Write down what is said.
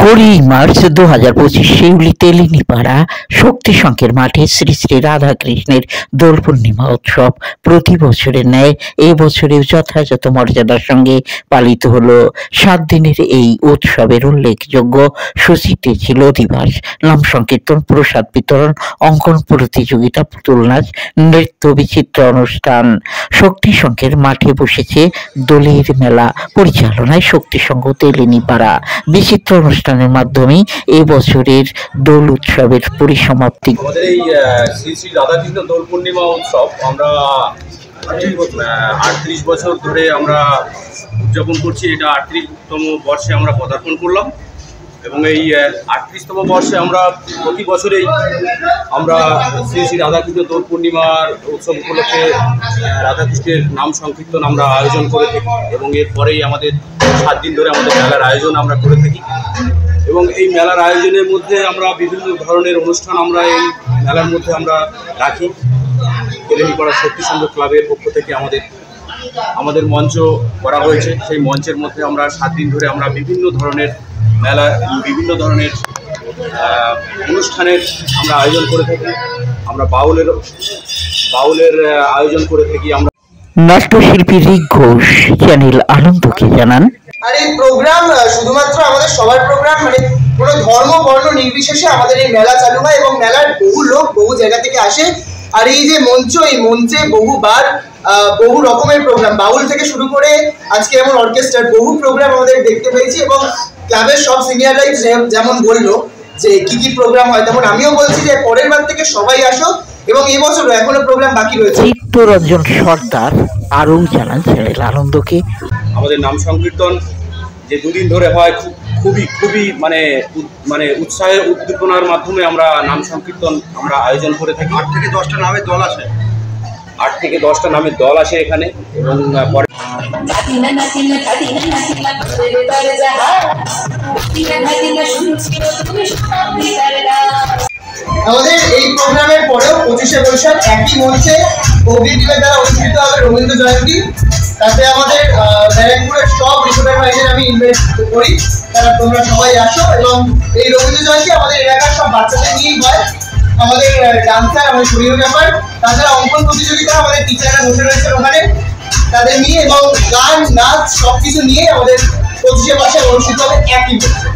March 2025 শিউলি তেলিনীপাড়া শক্তি সংঘের মাঠে শ্রী শ্রী রাধাকৃষ্ণের দোল পূর্ণিমা উৎসব প্রতি বছরের ন্যায় এবছরেও যথাযথ মর্যাদার সঙ্গে পালিত হলো। 7 দিনের এই উৎসবের উল্লেখযোগ্য সূচিতে ছিল অধিবাস, নাম সংকীর্তন, প্রসাদ বিতরণ, অঙ্কন প্রতিযোগিতা, পুতুল নাচ, নৃত্য, বিচিত্র অনুষ্ঠান। শক্তি সংঘের মাঠে বসেছে দোলের মেলা, পরিচালনায় শক্তি সংঘ তেলিনীপাড়া। বিচিত্র অনুষ্ঠানের মাধ্যমে এই বছরের দোল উৎসবের পরিসমাপ্তি। আমাদের এই শ্রী শ্রী রাধাকৃষ্ণ দোল পূর্ণিমা উৎসব আমরা 38 বছর ধরে আমরা উদযাপন করছি। এটা 38তম বর্ষে আমরা পদার্পণ করলাম এবং এই 38তম বর্ষে আমরা প্রতি বছরেই আমরা শ্রী শ্রী রাধাকৃষ্ণ দোল পূর্ণিমার উৎসব উপলক্ষে রাধাকৃষ্ণের নাম সংকীর্তন আমরা আয়োজন করে থাকি এবং এরপরেই আমাদের 7 দিন ধরে আমাদের মেলার আয়োজন আমরা করে থাকি এবং এই মেলার আয়োজনের মধ্যে আমরা বিভিন্ন ধরনের অনুষ্ঠান আমরা এই মেলার মধ্যে আমরা রাখি। তেলিনীপাড়া শক্তি সংঘ ক্লাবের পক্ষ থেকে আমাদের মঞ্চ করা হয়েছে। সেই মঞ্চের মধ্যে আমরা 7 দিন ধরে আমরা বিভিন্ন ধরনের অনুষ্ঠানের আমরা আয়োজন করে থাকি। আমরা বাউলের আয়োজন করে থাকি। আমরা নাট্যশিল্পী ঋক ঘোষ চ্যানেল আনন্দকে জানান, আর এই প্রোগ্রাম শুধুমাত্র আমাদের সবার প্রোগ্রাম, মানে কোনো ধর্ম বর্ণ নির্বিশেষে আমাদের এই মেলা চালু হয় এবং মেলার বহু লোক বহু জায়গা থেকে আসে। আর এই যে মঞ্চ, এই মঞ্চে বহুবার বহু রকমের প্রোগ্রাম, বাউল থেকে শুরু করে আজকে এমন অর্কেস্ট্রার বহু প্রোগ্রাম আমাদের দেখতে পেয়েছি এবং ক্লাবের সব সিনিয়ররাই যেমন বললো যে কি প্রোগ্রাম হয়, তেমন আমিও বলছি যে পরের বার থেকে সবাই আসো এবং এবছরও এখনো প্রোগ্রাম বাকি রয়েছে। চিত্তরঞ্জন সর্দার আরও জানান চ্যানেল আনন্দকে, আমাদের নাম সংকীর্তন যে 2 দিন ধরে হয় খুবই মানে উৎসাহের উদ্দীপনার মাধ্যমে আমরা নাম সংকীর্তন আমরা আয়োজন করে থাকি। 8 থেকে 10টা নামের দল আসে এখানে এবং পরে আমাদের এই প্রোগ্রামের পরেও 25শে বৈশাখ একই মঞ্চে অগ্নিদ্বীপের দ্বারা অনুষ্ঠিত হবে রবীন্দ্র জয়ন্তী। তাতে আমাদের ব্যারাকপুরের সব রিপোর্টার ভাইদের আমি ইনভাইট করি, তারা তোমরা সবাই আসো এবং এই রবীন্দ্র জয়ন্তী আমাদের এলাকার সব বাচ্চাদের নিয়েই হয়। আমাদের ডান্সার, আমাদের কোরিওগ্রাফার, তাছাড়া অঙ্কন প্রতিযোগিতা, আমাদের টিচাররা বসে রয়েছে ওখানে, তাদের নিয়ে এবং গান নাচ সব কিছু নিয়ে আমাদের 25শে বৈশাখ অনুষ্ঠিত হবে একই মঞ্চে।